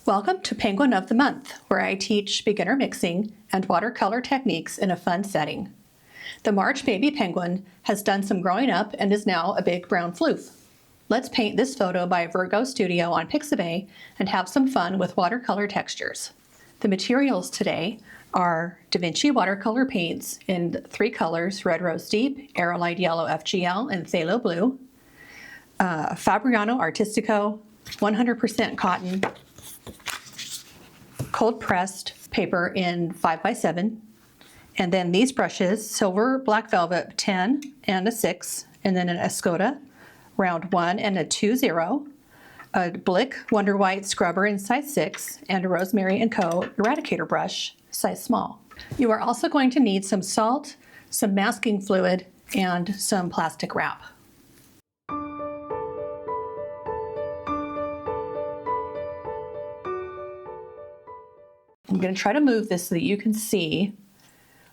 Welcome to Penguin of the Month, where I teach beginner mixing and watercolor techniques in a fun setting. The March baby penguin has done some growing up and is now a big brown floof. Let's paint this photo by Virgo Studio on Pixabay and have some fun with watercolor textures. The materials today are DaVinci watercolor paints in 3 colors, Red Rose Deep, Arylide Yellow FGL, and Phthalo Blue, Fabriano Artistico, 100% cotton, cold pressed paper in 5x7, and then these brushes, silver black velvet 10 and a 6, and then an Escoda round 1 and a 2-0, a Blick Wonder White scrubber in size 6, and a Rosemary Co Eradicator brush size small. You are also going to need some salt, some masking fluid, and some plastic wrap. I'm going to try to move this so that you can see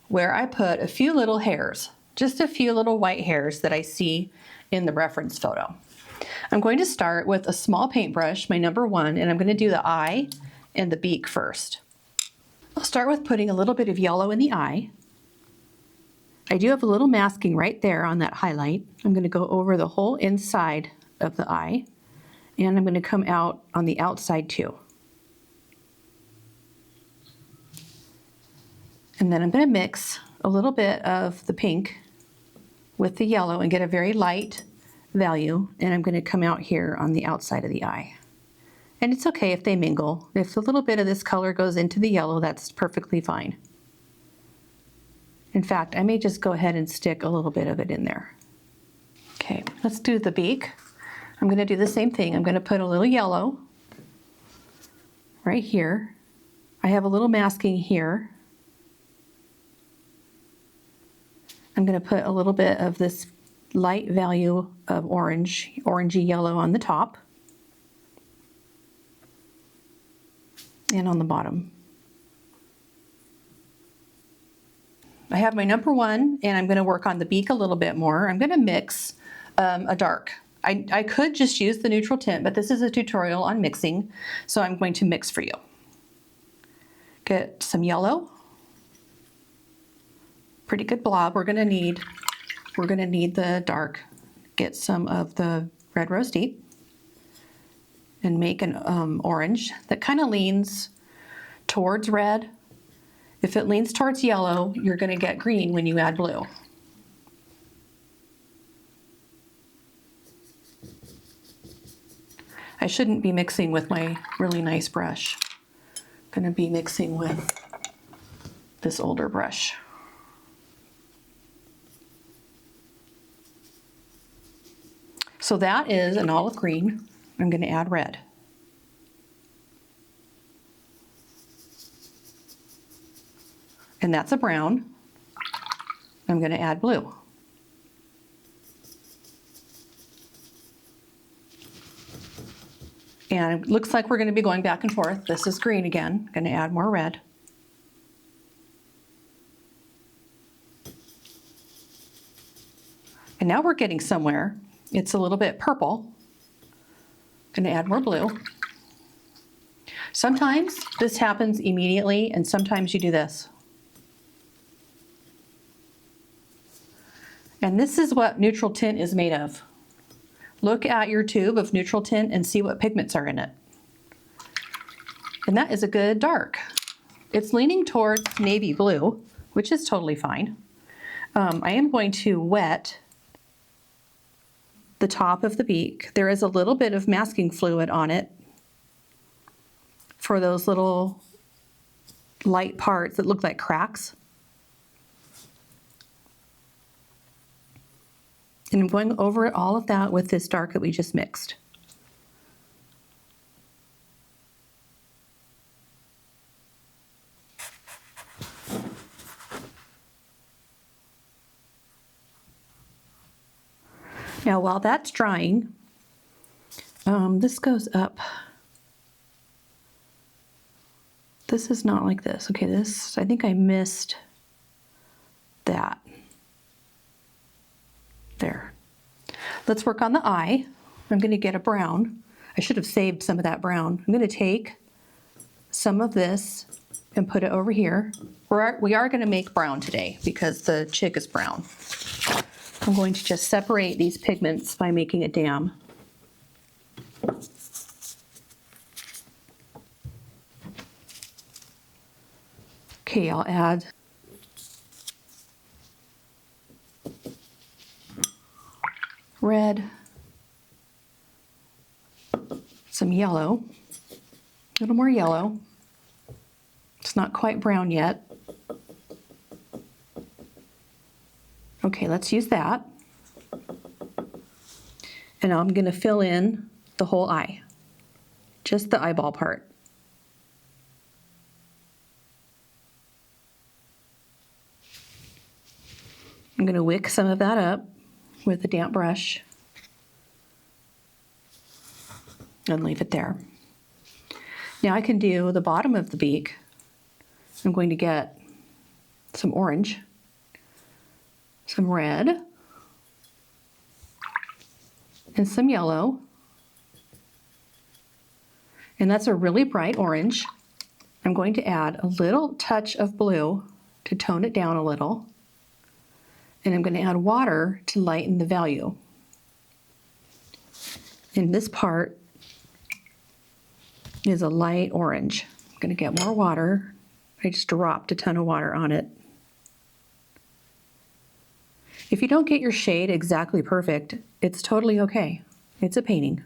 where I put a few little hairs, just a few little white hairs that I see in the reference photo. I'm going to start with a small paintbrush, my number 1, and I'm going to do the eye and the beak first. I'll start with putting a little bit of yellow in the eye. I do have a little masking right there on that highlight. I'm going to go over the whole inside of the eye, and I'm going to come out on the outside too. And then I'm going to mix a little bit of the pink with the yellow and get a very light value, and I'm going to come out here on the outside of the eye. And it's okay if they mingle. If a little bit of this color goes into the yellow, that's perfectly fine. In fact, I may just go ahead and stick a little bit of it in there. Okay, let's do the beak. I'm going to do the same thing. I'm going to put a little yellow right here. I have a little masking here. I'm going to put a little bit of this light value of orangey yellow on the top and on the bottom. I have my number 1, and I'm going to work on the beak a little bit more. I'm going to mix a dark. I could just use the neutral tint, but this is a tutorial on mixing, so I'm going to mix for you. Get some yellow. Pretty good blob. We're going to need the dark. Get some of the Red Rose Deep and make an orange that kind of leans towards red. If it leans towards yellow, you're going to get green when you add blue. I shouldn't be mixing with my really nice brush. I'm going to be mixing with this older brush. So that is an olive green. I'm going to add red. And that's a brown. I'm going to add blue. And it looks like we're going to be going back and forth. This is green again. I'm going to add more red. And now we're getting somewhere. It's a little bit purple. I'm going to add more blue. Sometimes this happens immediately, and sometimes you do this. And this is what neutral tint is made of. Look at your tube of neutral tint and see what pigments are in it. And that is a good dark. It's leaning towards navy blue, which is totally fine. I am going to wet the top of the beak. There is a little bit of masking fluid on it for those little light parts that look like cracks. And I'm going over all of that with this dark that we just mixed. Now while that's drying, this goes up. This is not like this. Okay, this, I think I missed that. There. Let's work on the eye. I'm going to get a brown. I should have saved some of that brown. I'm going to take some of this and put it over here. We are going to make brown today because the chick is brown. I'm going to just separate these pigments by making a dam. Okay, I'll add red, some yellow, a little more yellow. It's not quite brown yet. Okay, let's use that. And now I'm going to fill in the whole eye, just the eyeball part. I'm going to wick some of that up with a damp brush and leave it there. Now I can do the bottom of the beak. I'm going to get some orange, some red, and some yellow. And that's a really bright orange. I'm going to add a little touch of blue to tone it down a little. And I'm going to add water to lighten the value. And this part is a light orange. I'm going to get more water. I just dropped a ton of water on it. If you don't get your shade exactly perfect, it's totally okay. It's a painting.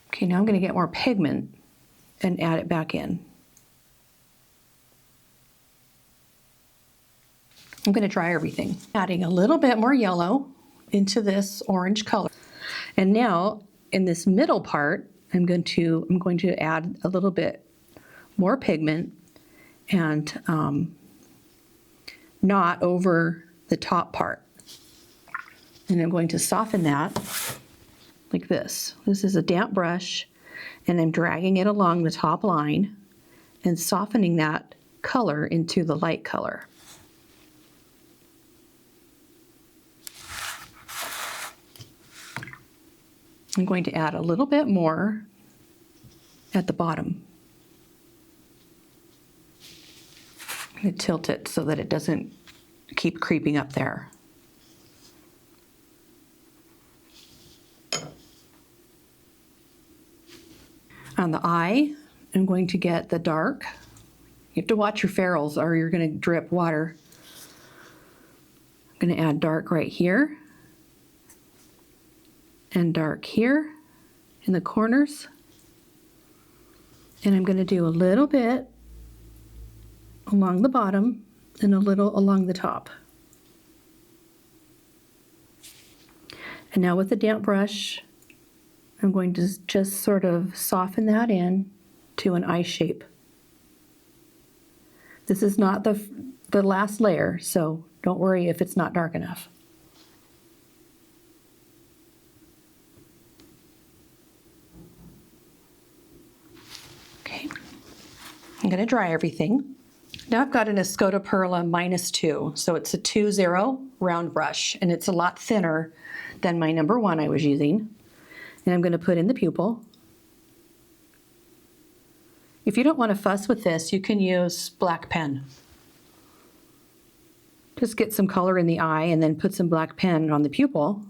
Okay, now I'm going to get more pigment and add it back in. I'm going to dry everything. Adding a little bit more yellow into this orange color. And now in this middle part, I'm going to add a little bit more pigment and not over the top part. And I'm going to soften that like this. This is a damp brush, and I'm dragging it along the top line and softening that color into the light color. I'm going to add a little bit more at the bottom. I'm going to tilt it so that it doesn't keep creeping up there. On the eye, I'm going to get the dark. You have to watch your ferrules or you're going to drip water. I'm going to add dark right here and dark here in the corners. And I'm going to do a little bit along the bottom and a little along the top. And now with the damp brush, I'm going to just sort of soften that in to an eye shape. This is not the last layer, so don't worry if it's not dark enough. Okay, I'm going to dry everything. Now I've got an Escoda Perla -2, so it's a 2-0 round brush, and it's a lot thinner than my number 1 I was using. And I'm going to put in the pupil. If you don't want to fuss with this, you can use black pen. Just get some color in the eye and then put some black pen on the pupil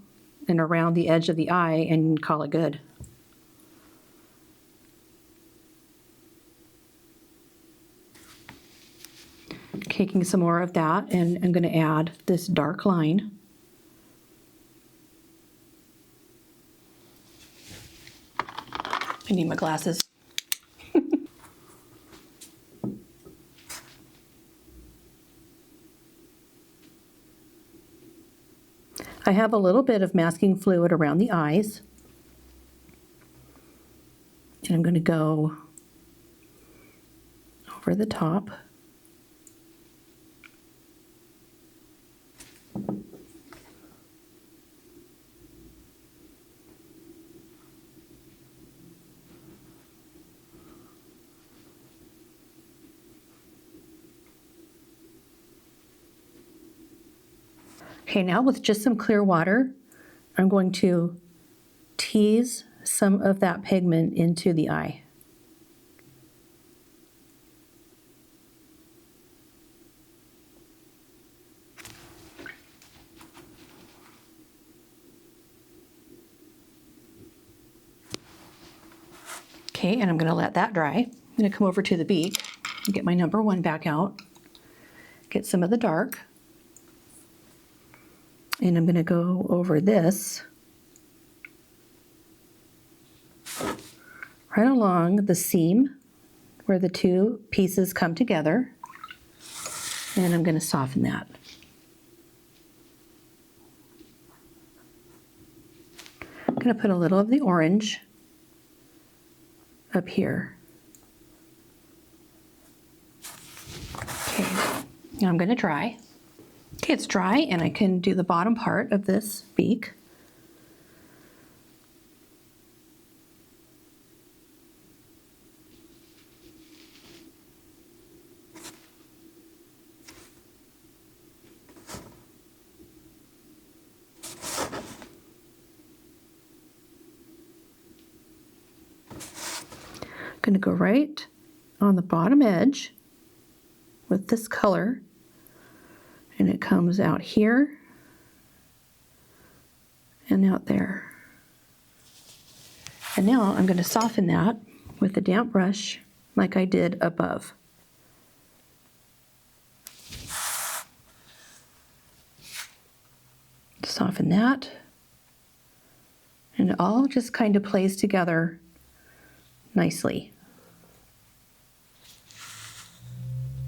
and around the edge of the eye and call it good. Taking some more of that, and I'm going to add this dark line. I need my glasses. I have a little bit of masking fluid around the eyes. And I'm going to go over the top. Okay, now with just some clear water, I'm going to tease some of that pigment into the eye. Okay, and I'm going to let that dry. I'm going to come over to the beak and get my number 1 back out. Get some of the dark. And I'm going to go over this right along the seam where the 2 pieces come together. And I'm going to soften that. I'm going to put a little of the orange up here. Okay, now I'm going to dry. Okay, it's dry, and I can do the bottom part of this beak. I'm going to go right on the bottom edge with this color, and it comes out here and out there. And now I'm going to soften that with a damp brush like I did above. Soften that, and it all just kind of plays together nicely.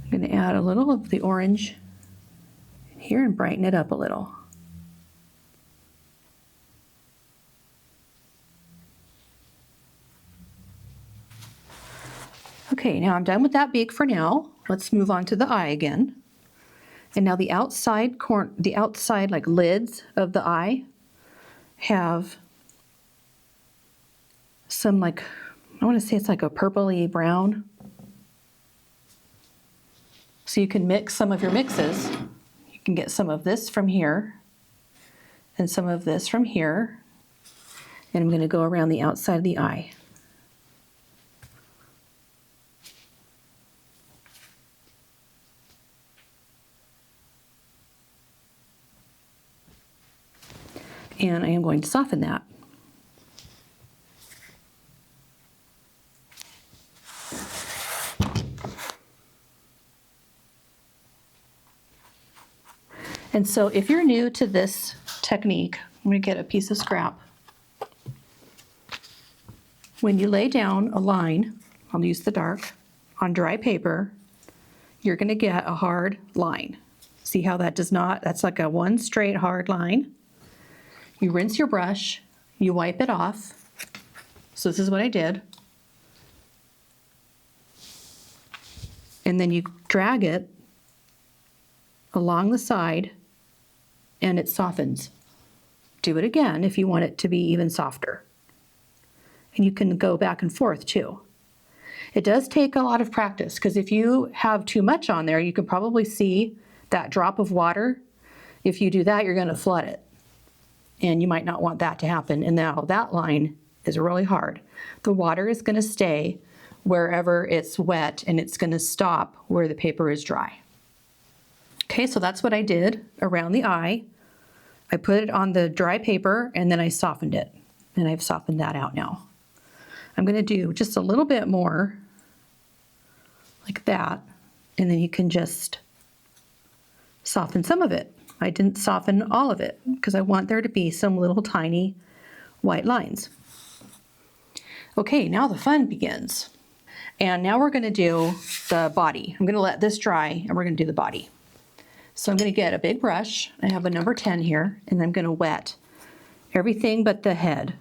I'm going to add a little of the orange here and brighten it up a little. Okay, now I'm done with that beak for now. Let's move on to the eye again. And now the outside like lids of the eye have some, like, I want to say it's like a purpley brown. So you can mix some of your mixes. You can get some of this from here and some of this from here. And I'm going to go around the outside of the eye. And I am going to soften that. And so if you're new to this technique, I'm going to get a piece of scrap. When you lay down a line, I'll use the dark, on dry paper, you're going to get a hard line. See how that does not, that's like a one straight hard line. You rinse your brush, you wipe it off. So this is what I did. And then you drag it along the side and it softens. Do it again if you want it to be even softer. And you can go back and forth too. It does take a lot of practice because if you have too much on there, you can probably see that drop of water. If you do that, you're going to flood it. And you might not want that to happen. And now that line is really hard. The water is going to stay wherever it's wet and it's going to stop where the paper is dry. Okay, so that's what I did around the eye. I put it on the dry paper and then I softened it. And I've softened that out now. I'm going to do just a little bit more like that. And then you can just soften some of it. I didn't soften all of it because I want there to be some little tiny white lines. Okay, now the fun begins. And now we're going to do the body. I'm going to let this dry and we're going to do the body. So I'm going to get a big brush. I have a number 10 here, and I'm going to wet everything but the head.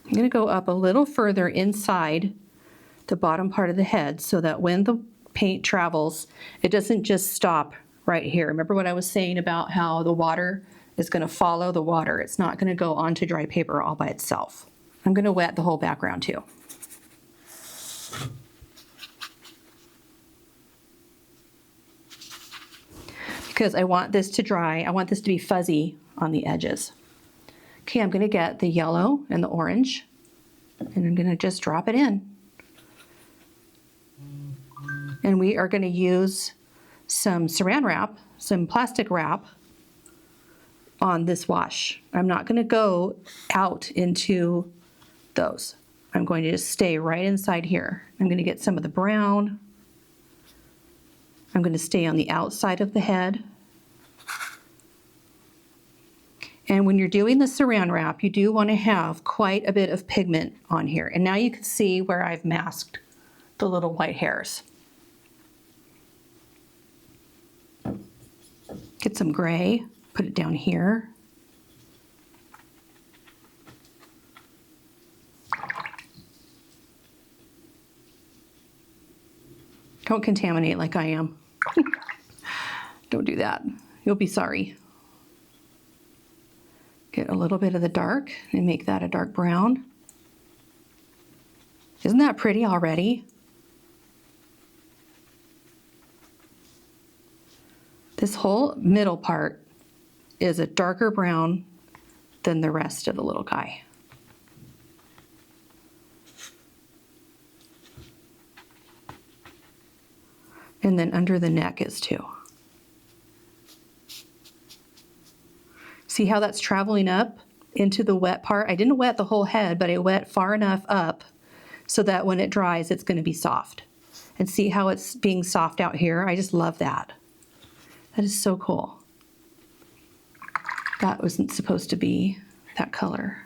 I'm going to go up a little further inside the bottom part of the head so that when the paint travels, it doesn't just stop right here. Remember what I was saying about how the water is going to follow the water. It's not going to go onto dry paper all by itself. I'm going to wet the whole background too. Because I want this to dry, I want this to be fuzzy on the edges. Okay, I'm going to get the yellow and the orange, and I'm going to just drop it in. And we are going to use some saran wrap some plastic wrap on this wash. I'm not going to go out into those. I'm going to just stay right inside here. I'm going to get some of the brown. I'm going to stay on the outside of the head. And when you're doing the saran wrap, you do want to have quite a bit of pigment on here. And now you can see where I've masked the little white hairs. Get some gray, put it down here. Don't contaminate like I am. Don't do that. You'll be sorry. Get a little bit of the dark and make that a dark brown. Isn't that pretty already? This whole middle part is a darker brown than the rest of the little guy. And then under the neck is too. See how that's traveling up into the wet part? I didn't wet the whole head, but I wet far enough up so that when it dries, it's going to be soft. And see how it's being soft out here? I just love that. That is so cool. That wasn't supposed to be that color.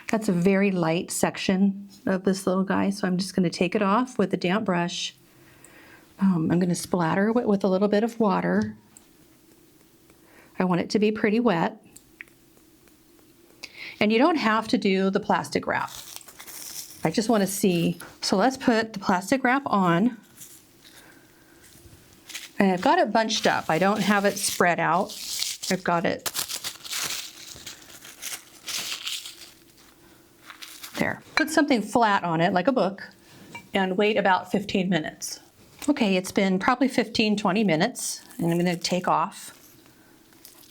That's a very light section of this little guy, so I'm just going to take it off with a damp brush. I'm going to splatter it with a little bit of water. I want it to be pretty wet. And you don't have to do the plastic wrap. I just want to see. So let's put the plastic wrap on. And I've got it bunched up. I don't have it spread out. I've got it there. Put something flat on it, like a book, and wait about 15 minutes. Okay, it's been probably 15-20 minutes, and I'm going to take off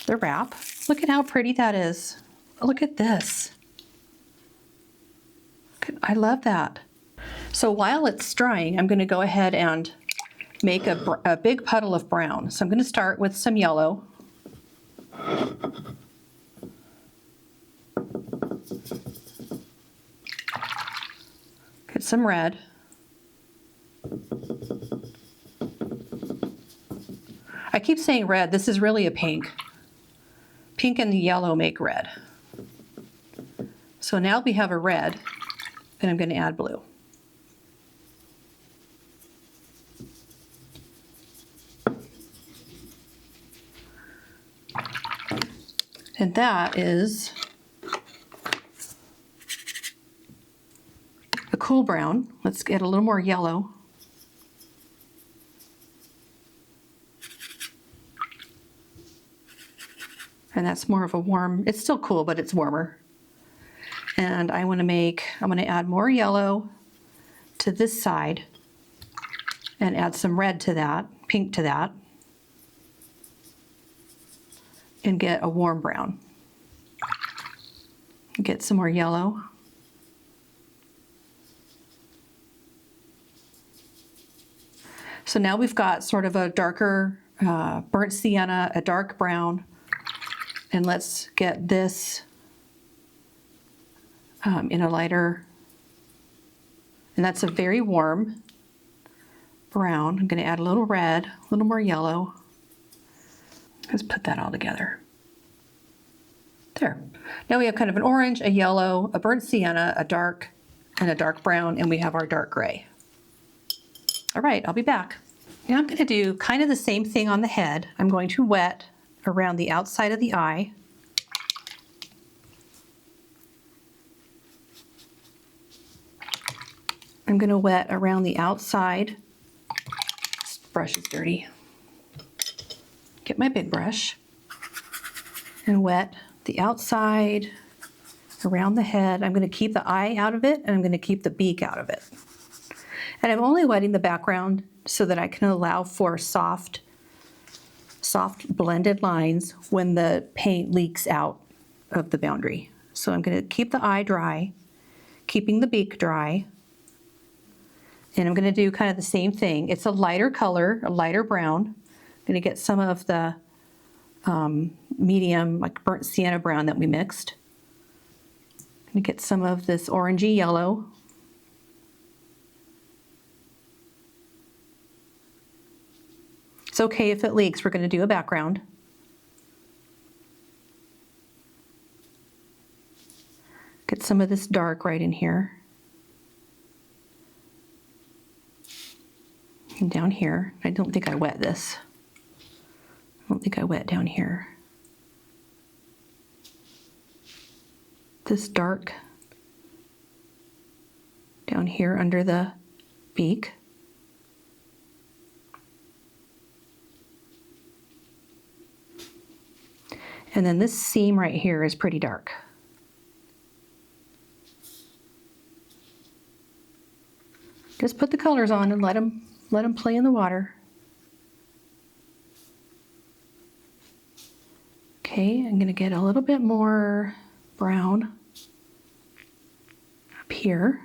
the wrap. Look at how pretty that is. Look at this. I love that. So while it's drying, I'm going to go ahead and make a big puddle of brown. So I'm going to start with some yellow. Get some red. I keep saying red. This is really a pink. Pink and the yellow make red. So now we have a red, and I'm going to add blue. And that is a cool brown. Let's get a little more yellow. And that's more of a warm, it's still cool, but it's warmer. And I'm gonna add more yellow to this side and add some red to that, pink to that, and get a warm brown. Get some more yellow. So now we've got sort of a darker burnt sienna, a dark brown, and let's get this in a lighter, and that's a very warm brown. I'm going to add a little red, a little more yellow. Let's put that all together. There. Now we have kind of an orange, a yellow, a burnt sienna, a dark, and a dark brown, and we have our dark gray. All right, I'll be back. Now I'm going to do kind of the same thing on the head. I'm going to wet around the outside of the eye. I'm going to wet around the outside. This brush is dirty. Get my big brush and wet the outside around the head. I'm going to keep the eye out of it, and I'm going to keep the beak out of it. And I'm only wetting the background so that I can allow for soft blended lines when the paint leaks out of the boundary. So I'm going to keep the eye dry, keeping the beak dry. And I'm going to do kind of the same thing. It's a lighter color, a lighter brown. I'm going to get some of the medium, like burnt sienna brown that we mixed. I'm going to get some of this orangey yellow. It's okay if it leaks, we're going to do a background. Get some of this dark right in here. And down here, I don't think I wet this. I don't think I wet down here. This dark down here under the beak. And then this seam right here is pretty dark. Just put the colors on and let them play in the water. Okay, I'm going to get a little bit more brown up here.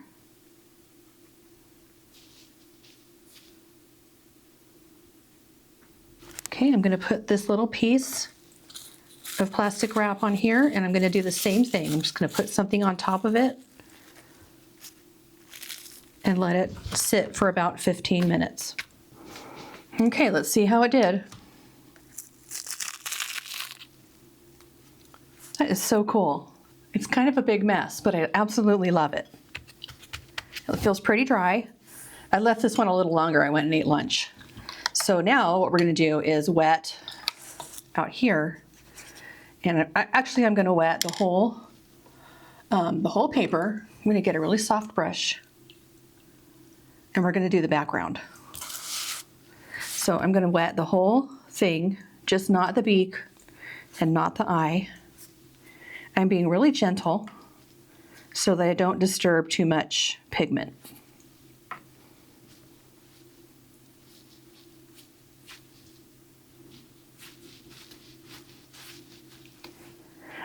Okay, I'm going to put this little piece of plastic wrap on here, and I'm going to do the same thing. I'm just going to put something on top of it and let it sit for about 15 minutes. Okay, let's see how it did. That is so cool. It's kind of a big mess, but I absolutely love it. It feels pretty dry. I left this one a little longer. I went and ate lunch. So now what we're going to do is wet out here. And I'm going to wet the whole paper. I'm going to get a really soft brush, and we're going to do the background. So I'm going to wet the whole thing, just not the beak and not the eye. I'm being really gentle so that I don't disturb too much pigment.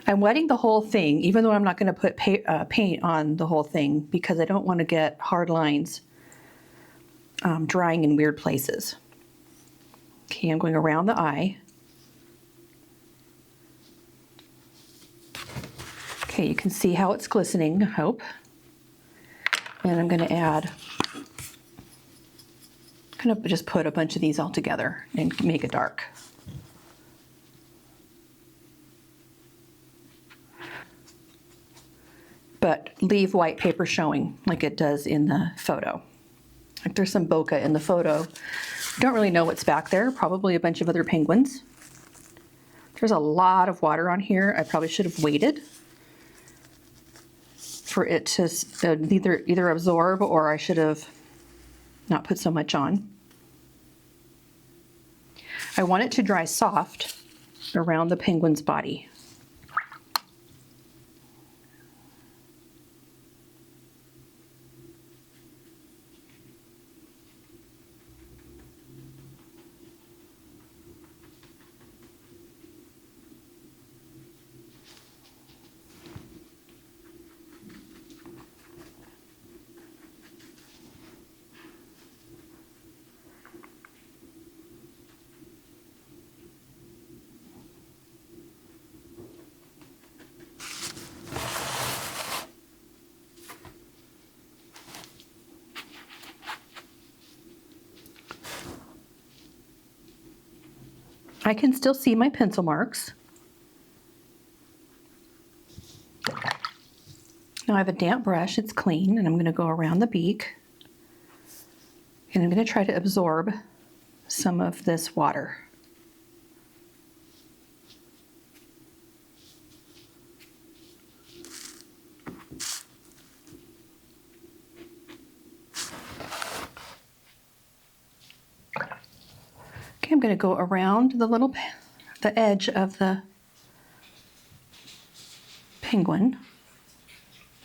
I'm wetting the whole thing, even though I'm not going to put paint on the whole thing, because I don't want to get hard lines drying in weird places. Okay, I'm going around the eye. Okay, you can see how it's glistening, I hope. And I'm going to add, I'm going to just put a bunch of these all together and make it dark. But leave white paper showing like it does in the photo. Like there's some bokeh in the photo. Don't really know what's back there, probably a bunch of other penguins. There's a lot of water on here. I probably should have waited for it to either absorb, or I should have not put so much on. I want it to dry soft around the penguin's body. I can still see my pencil marks. Now I have a damp brush, it's clean, and I'm going to go around the beak. And I'm going to try to absorb some of this water. Okay, I'm going to go around the edge of the penguin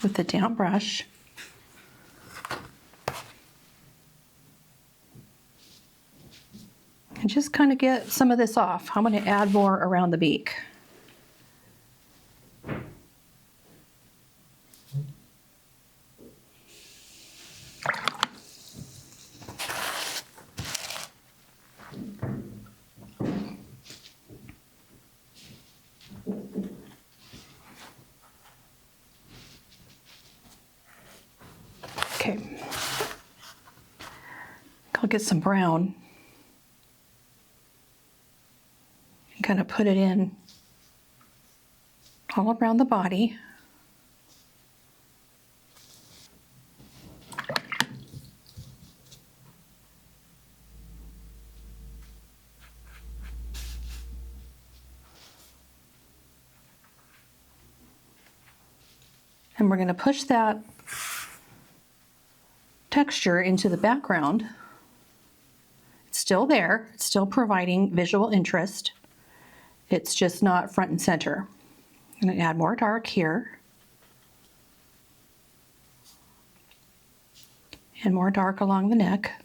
with the damp brush. And just kind of get some of this off. I'm going to add more around the beak. Okay. I'll get some brown and kind of put it in all around the body. And we're going to push that texture into the background. It's still there, it's still providing visual interest. It's just not front and center. I'm going to add more dark here. And more dark along the neck.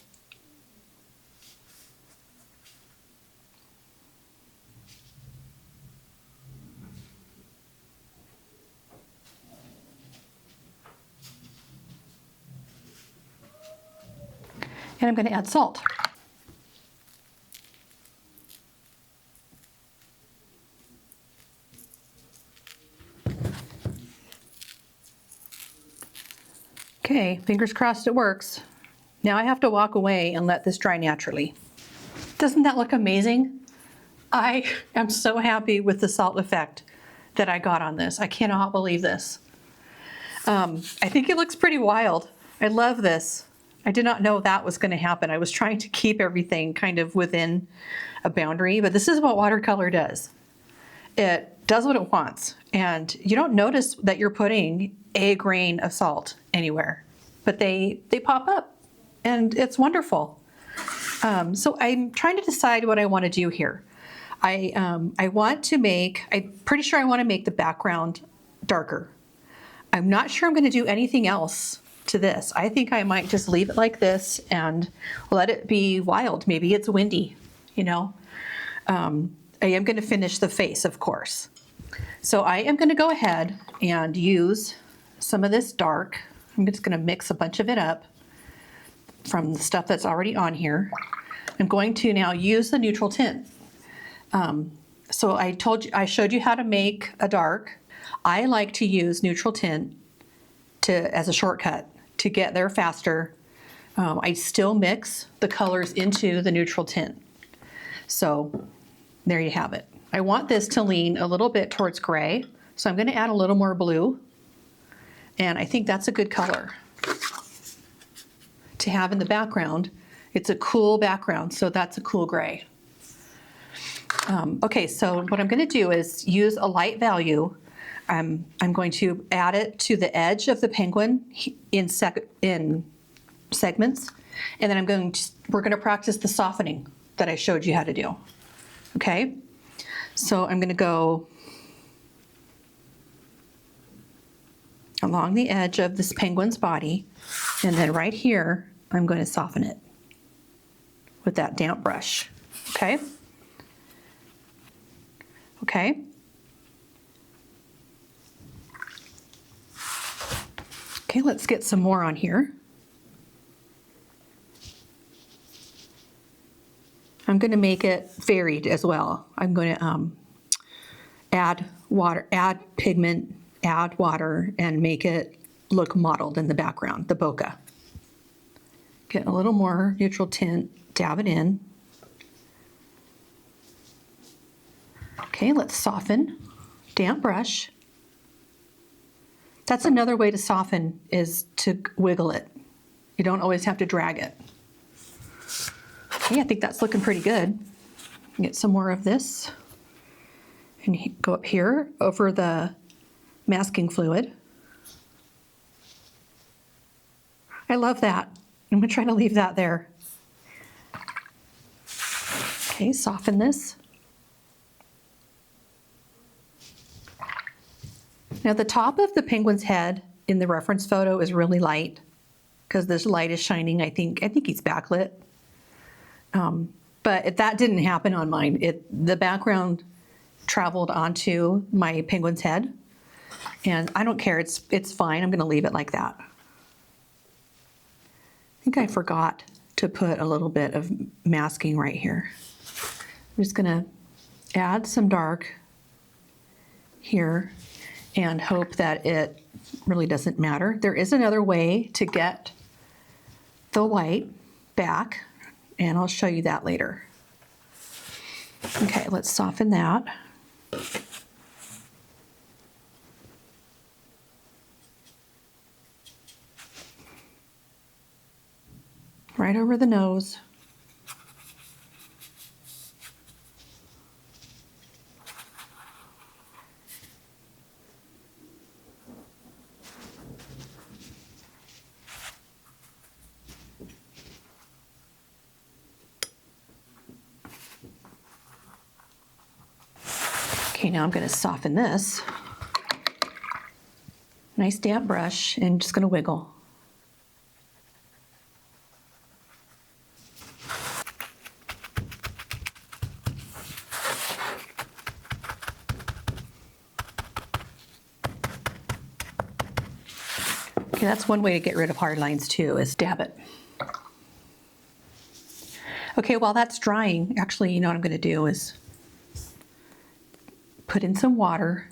And I'm going to add salt. Okay, fingers crossed it works. Now I have to walk away and let this dry naturally. Doesn't that look amazing? I am so happy with the salt effect that I got on this. I cannot believe this. I think it looks pretty wild. I love this. I did not know that was going to happen. I was trying to keep everything kind of within a boundary, but this is what watercolor does. It does what it wants, and you don't notice that you're putting a grain of salt anywhere, but they pop up, and it's wonderful. So I'm trying to decide what I want to do here. I'm pretty sure I want to make the background darker. I'm not sure I'm going to do anything else to this. I think I might just leave it like this and let it be wild. Maybe it's windy, you know. I am going to finish the face, of course. So I am going to go ahead and use some of this dark. I'm just going to mix a bunch of it up from the stuff that's already on here. I'm going to now use the neutral tint. So I showed you how to make a dark. I like to use neutral tint as a shortcut to get there faster. I still mix the colors into the neutral tint. So there you have it. I want this to lean a little bit towards gray, so I'm going to add a little more blue. And I think that's a good color to have in the background. It's a cool background, so that's a cool gray. Okay, so what I'm going to do is use a light value. I'm going to add it to the edge of the penguin in segments, and then we're going to practice the softening that I showed you how to do. Okay, so I'm going to go along the edge of this penguin's body, and then right here I'm going to soften it with that damp brush. Okay. Okay. Okay, let's get some more on here. I'm going to make it varied as well. I'm going to add water, add pigment, add water, and make it look mottled in the background, the bokeh. Get a little more neutral tint, dab it in. Okay, let's soften. Damp brush. That's another way to soften, is to wiggle it. You don't always have to drag it. Okay, I think that's looking pretty good. Get some more of this and go up here over the masking fluid. I love that. I'm gonna try to leave that there. Okay, soften this. Now the top of the penguin's head in the reference photo is really light because this light is shining. I think he's backlit. But that didn't happen on mine. The background traveled onto my penguin's head, and I don't care. It's fine. I'm going to leave it like that. I think I forgot to put a little bit of masking right here. I'm just going to add some dark here and hope that it really doesn't matter. There is another way to get the white back, and I'll show you that later. Okay, let's soften that. Right over the nose. Okay, now I'm going to soften this. Nice damp brush, and just going to wiggle. Okay, that's one way to get rid of hard lines too, is dab it. Okay, while that's drying, actually, you know what I'm going to do is put in some water.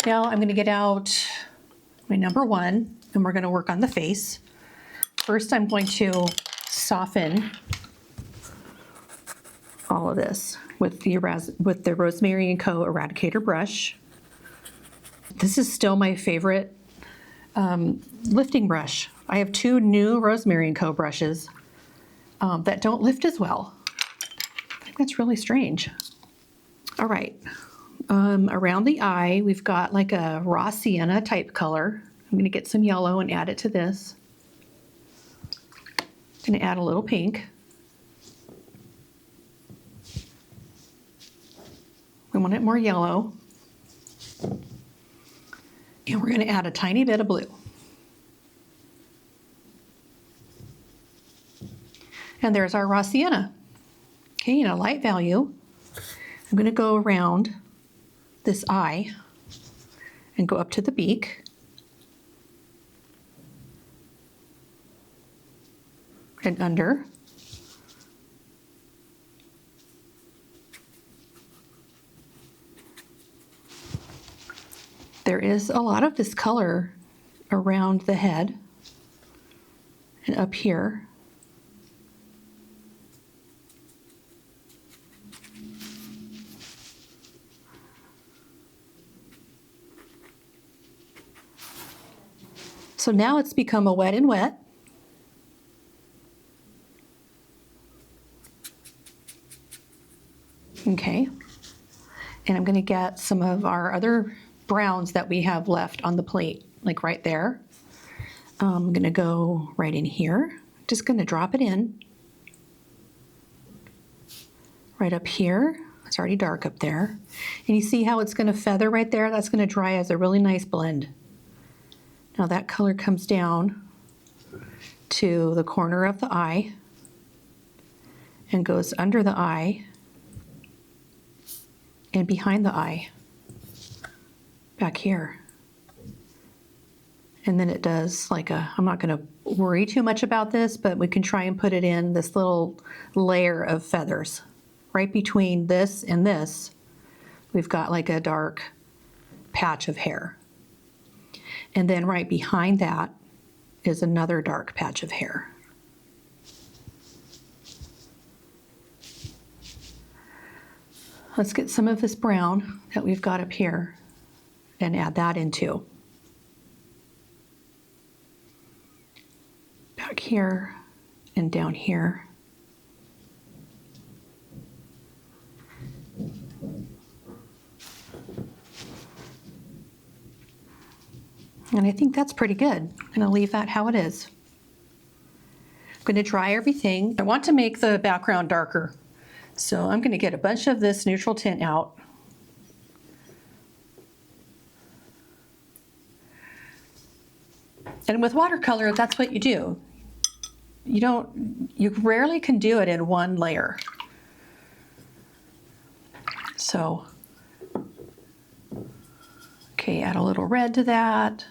Now I'm going to get out my number one, and we're going to work on the face. First, I'm going to soften all of this with the Rosemary Co Eradicator brush. This is still my favorite lifting brush. I have two new Rosemary Co brushes that don't lift as well. I think that's really strange. All right, around the eye, we've got like a raw sienna type color. I'm gonna get some yellow and add it to this. I'm gonna add a little pink. We want it more yellow. And we're gonna add a tiny bit of blue. And there's our raw sienna. Okay, in a light value, I'm going to go around this eye and go up to the beak. And under. There is a lot of this color around the head and up here. So now it's become a wet and wet. Okay, and I'm going to get some of our other browns that we have left on the plate, like right there. I'm going to go right in here. Just going to drop it in. Right up here. It's already dark up there. And you see how it's going to feather right there? That's going to dry as a really nice blend. Now that color comes down to the corner of the eye and goes under the eye and behind the eye, back here. And then it does like a, I'm not going to worry too much about this, but we can try and put it in this little layer of feathers. Right between this and this, we've got like a dark patch of hair. And then right behind that is another dark patch of hair. Let's get some of this brown that we've got up here and add that in too. Back here and down here. And I think that's pretty good. I'm going to leave that how it is. I'm going to dry everything. I want to make the background darker. So I'm going to get a bunch of this neutral tint out. And with watercolor, that's what you do. You rarely can do it in one layer. So, okay, add a little red to that.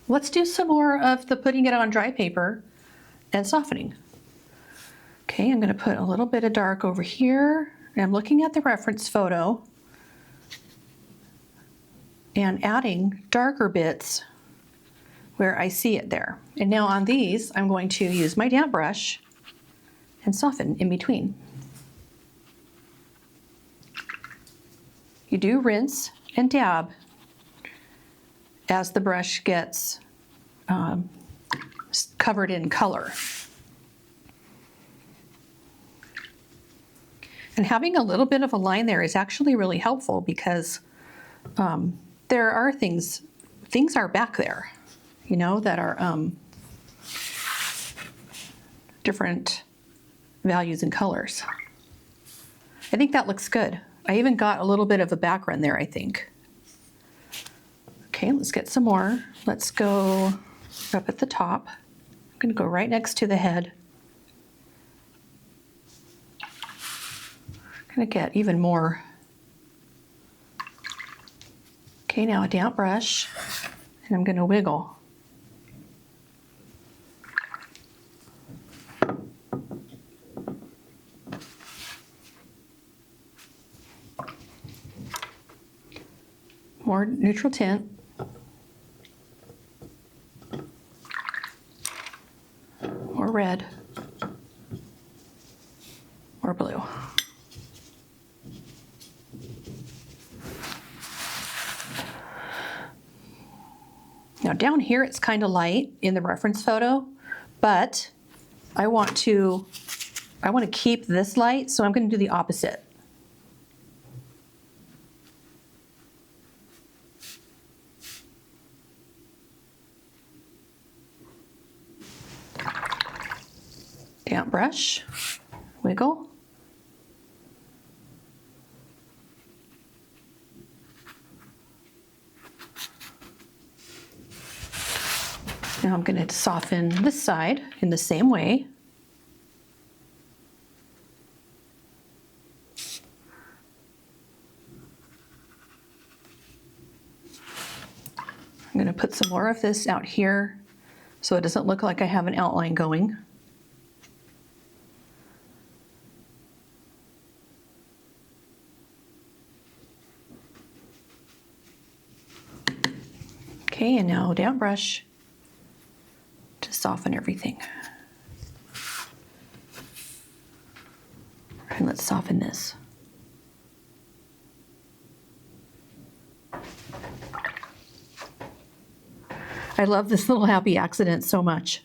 Let's do some more of the putting it on dry paper and softening. Okay, I'm going to put a little bit of dark over here and I'm looking at the reference photo and adding darker bits where I see it there. And now on these, I'm going to use my damp brush and soften in between. You do rinse and dab as the brush gets covered in color. And having a little bit of a line there is actually really helpful because there are things are back there, you know, that are different values and colors. I think that looks good. I even got a little bit of a background there, I think. Okay, let's get some more. Let's go up at the top. I'm going to go right next to the head. I'm going to get even more. Okay, now a damp brush, and I'm going to wiggle. More neutral tint. More red. More blue. Now down here it's kind of light in the reference photo, but I want to keep this light, so I'm going to do the opposite. Damp brush, wiggle. Now I'm going to soften this side in the same way. I'm going to put some more of this out here so it doesn't look like I have an outline going. Okay, and now damp brush to soften everything. And let's soften this. I love this little happy accident so much.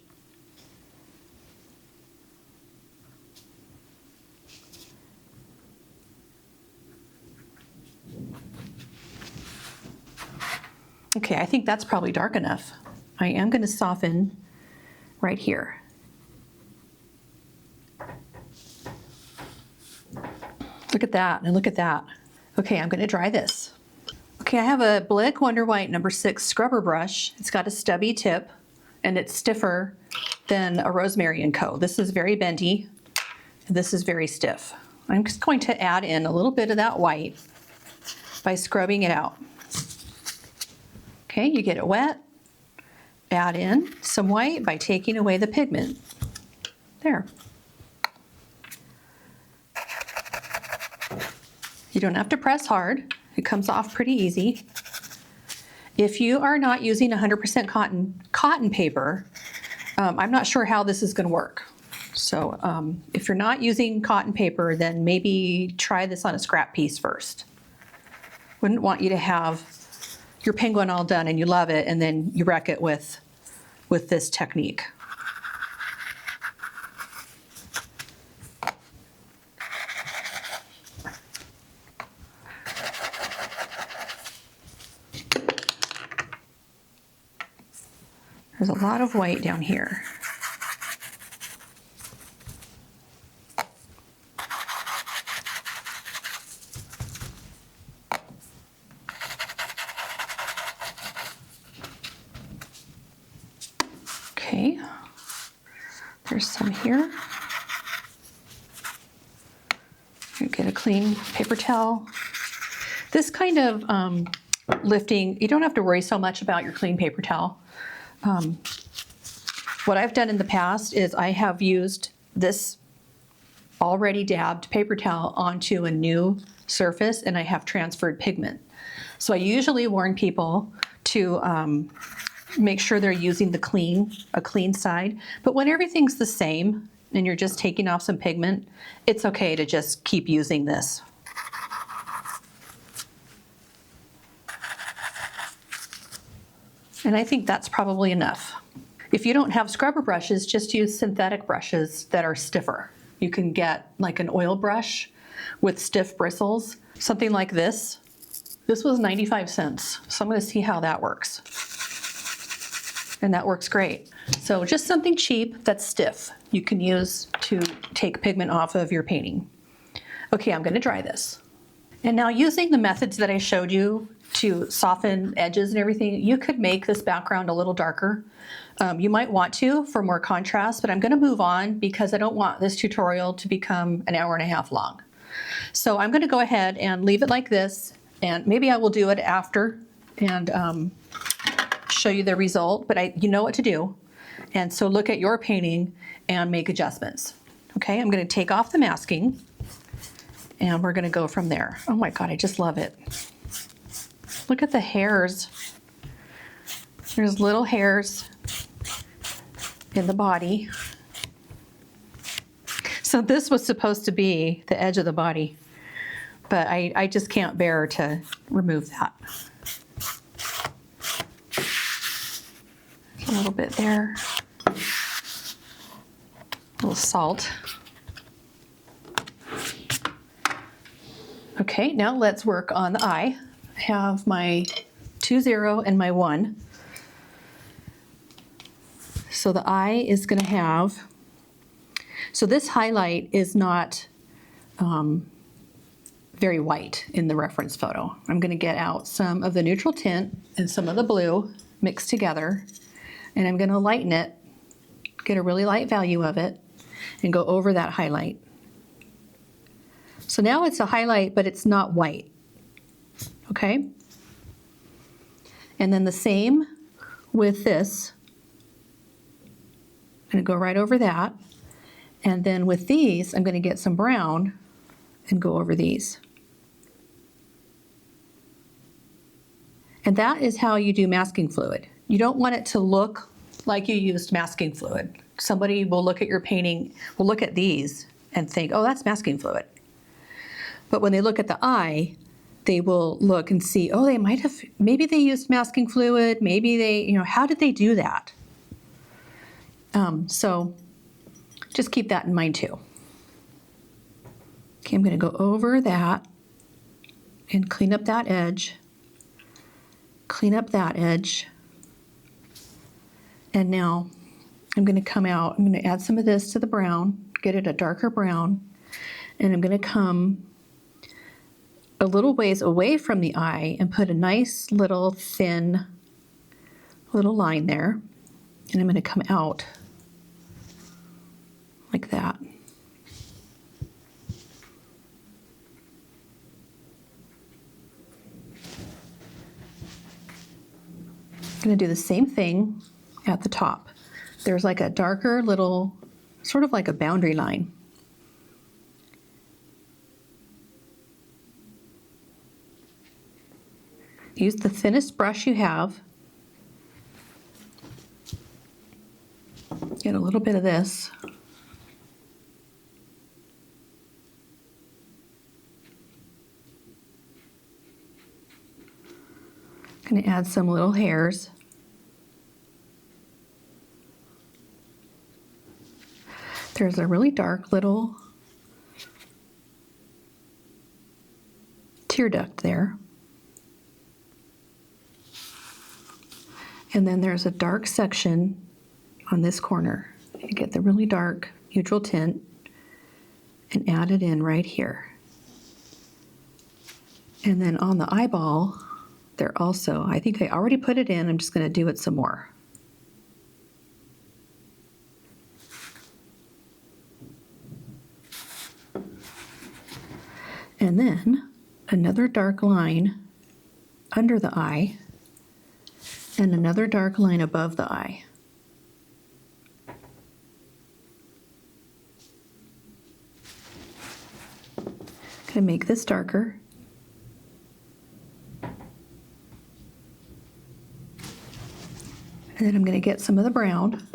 Okay, I think that's probably dark enough. I am going to soften right here. Look at that, and look at that. Okay, I'm going to dry this. Okay, I have a Blick Wonder White number 6 scrubber brush. It's got a stubby tip, and it's stiffer than a Rosemary Co. This is very bendy, and this is very stiff. I'm just going to add in a little bit of that white by scrubbing it out. Okay, you get it wet, add in some white by taking away the pigment. There. You don't have to press hard. It comes off pretty easy. If you are not using 100% cotton paper, I'm not sure how this is going to work. So if you're not using cotton paper, then maybe try this on a scrap piece first. Wouldn't want you to have your penguin all done and you love it and then you wreck it with this technique. There's a lot of white down here. Okay, there's some here. You get a clean paper towel. This kind of lifting, you don't have to worry so much about your clean paper towel. What I've done in the past is I have used this already dabbed paper towel onto a new surface and I have transferred pigment. So I usually warn people to make sure they're using a clean side. But when everything's the same and you're just taking off some pigment, it's okay to just keep using this. And I think that's probably enough. If you don't have scrubber brushes, just use synthetic brushes that are stiffer. You can get like an oil brush with stiff bristles, something like this. This was 95 cents, so I'm going to see how that works. And that works great. So just something cheap that's stiff you can use to take pigment off of your painting. Okay, I'm going to dry this. And now using the methods that I showed you to soften edges and everything, you could make this background a little darker. You might want to for more contrast, but I'm going to move on because I don't want this tutorial to become an hour and a half long. So I'm going to go ahead and leave it like this, and maybe I will do it after and show you the result, but you know what to do. And so look at your painting and make adjustments. Okay, I'm going to take off the masking and we're going to go from there. Oh my God, I just love it. Look at the hairs. There's little hairs in the body. So this was supposed to be the edge of the body, but I just can't bear to remove that. A little bit there. A little salt. Okay, now let's work on the eye. I have my 2-0 and my 1. So the eye is going to have, so this highlight is not very white in the reference photo. I'm going to get out some of the neutral tint and some of the blue mixed together, and I'm going to lighten it, get a really light value of it, and go over that highlight. So now it's a highlight, but it's not white. Okay? And then the same with this. I'm going to go right over that. And then with these, I'm going to get some brown and go over these. And that is how you do masking fluid. You don't want it to look like you used masking fluid. Somebody will look at your painting, will look at these and think, oh, that's masking fluid. But when they look at the eye, they will look and see, oh, they might have, maybe they used masking fluid, maybe they, how did they do that? So just keep that in mind too. Okay, I'm going to go over that and clean up that edge, clean up that edge. And now I'm going to come out, I'm going to add some of this to the brown, get it a darker brown, and I'm going to come a little ways away from the eye and put a nice little thin little line there. And I'm going to come out like that. I'm going to do the same thing at the top. There's like a darker little, sort of like a boundary line. Use the thinnest brush you have. Get a little bit of this. I'm going to add some little hairs. There's a really dark little tear duct there. And then there's a dark section on this corner. You get the really dark neutral tint and add it in right here. And then on the eyeball, there also, I think I already put it in, I'm just going to do it some more. And then another dark line under the eye and another dark line above the eye. to make this darker. And then I'm going to get some of the brown.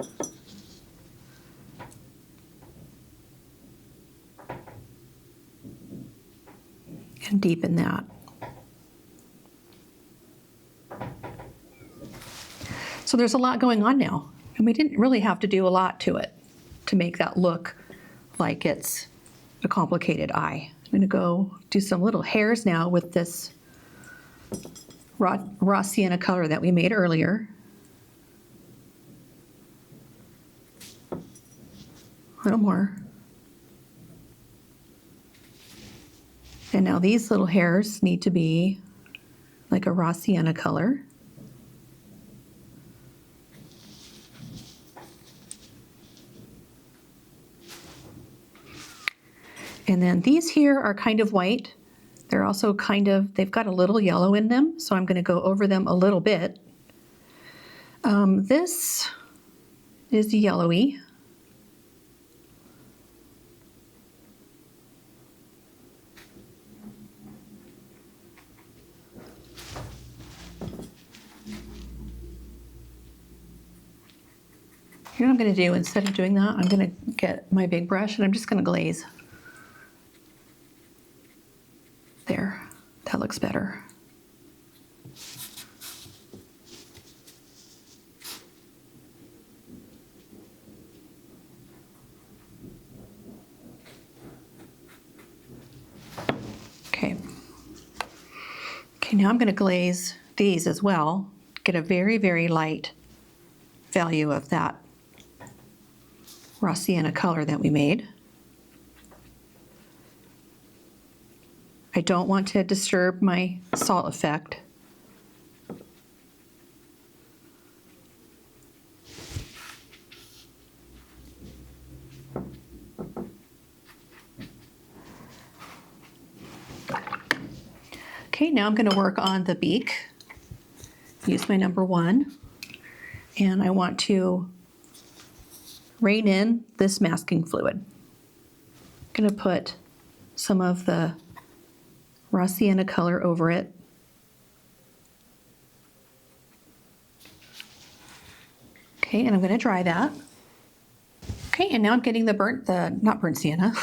And deepen that. So there's a lot going on now, and we didn't really have to do a lot to it to make that look like it's a complicated eye. I'm going to go do some little hairs now with this raw sienna color that we made earlier. A little more. And now these little hairs need to be like a raw sienna color. And then these here are kind of white. They're also they've got a little yellow in them, so I'm going to go over them a little bit. This is yellowy. Here what I'm going to do, instead of doing that, I'm going to get my big brush and I'm just going to glaze. There, that looks better. Okay. Okay, now I'm going to glaze these as well. Get a very, very light value of that raw sienna color that we made. I don't want to disturb my salt effect. Okay, now I'm going to work on the beak. Use my number 1, and I want to rein in this masking fluid. I'm going to put some of the raw sienna color over it. Okay, and I'm going to dry that. Okay, and now I'm getting not burnt sienna,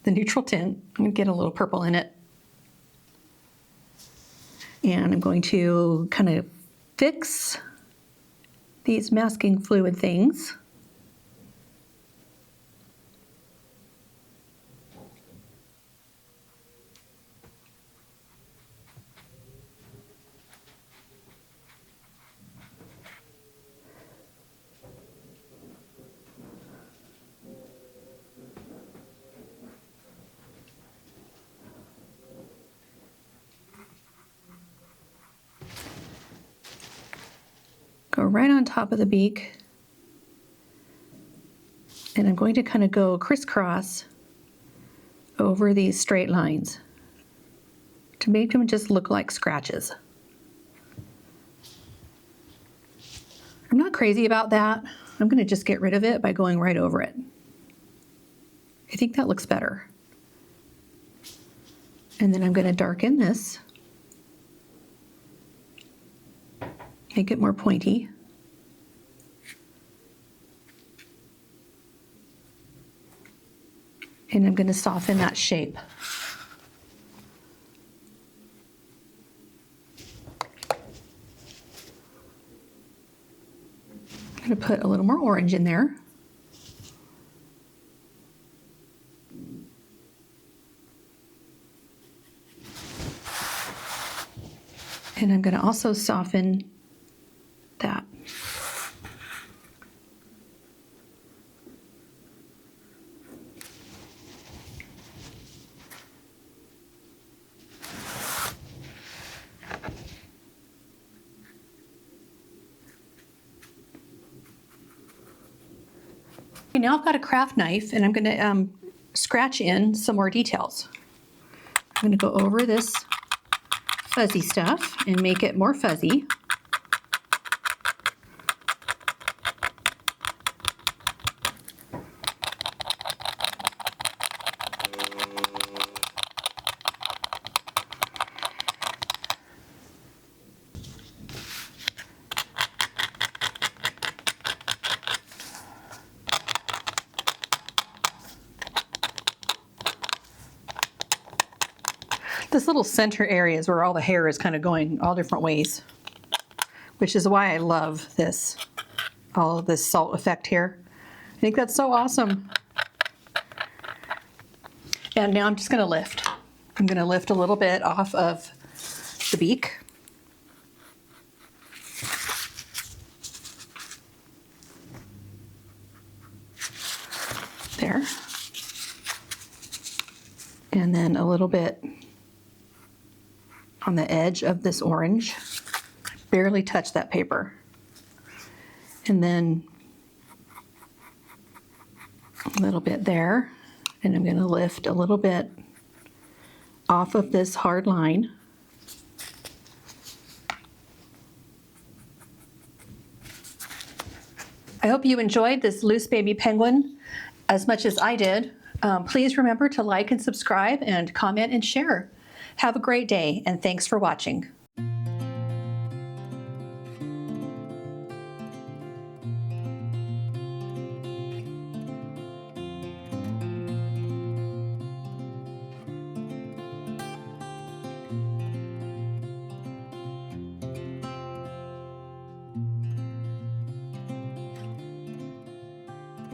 the neutral tint. I'm going to get a little purple in it. And I'm going to kind of fix these masking fluid things. Go right on top of the beak, and I'm going to kind of go crisscross over these straight lines to make them just look like scratches. I'm not crazy about that. I'm going to just get rid of it by going right over it. I think that looks better. And then I'm going to darken this. Make it more pointy. And I'm going to soften that shape. I'm going to put a little more orange in there. And I'm going to also soften that. Okay, now I've got a craft knife and I'm going to scratch in some more details. I'm going to go over this fuzzy stuff and make it more fuzzy. This little center area is where all the hair is kind of going all different ways, which is why I love this, all of this salt effect here. I think that's so awesome. And now I'm just going to lift. I'm going to lift a little bit off of the beak. There. And then a little bit on the edge of this orange. Barely touch that paper. And then a little bit there. And I'm going to lift a little bit off of this hard line. I hope you enjoyed this loose baby penguin as much as I did. Please remember to like and subscribe and comment and share. Have a great day, and thanks for watching.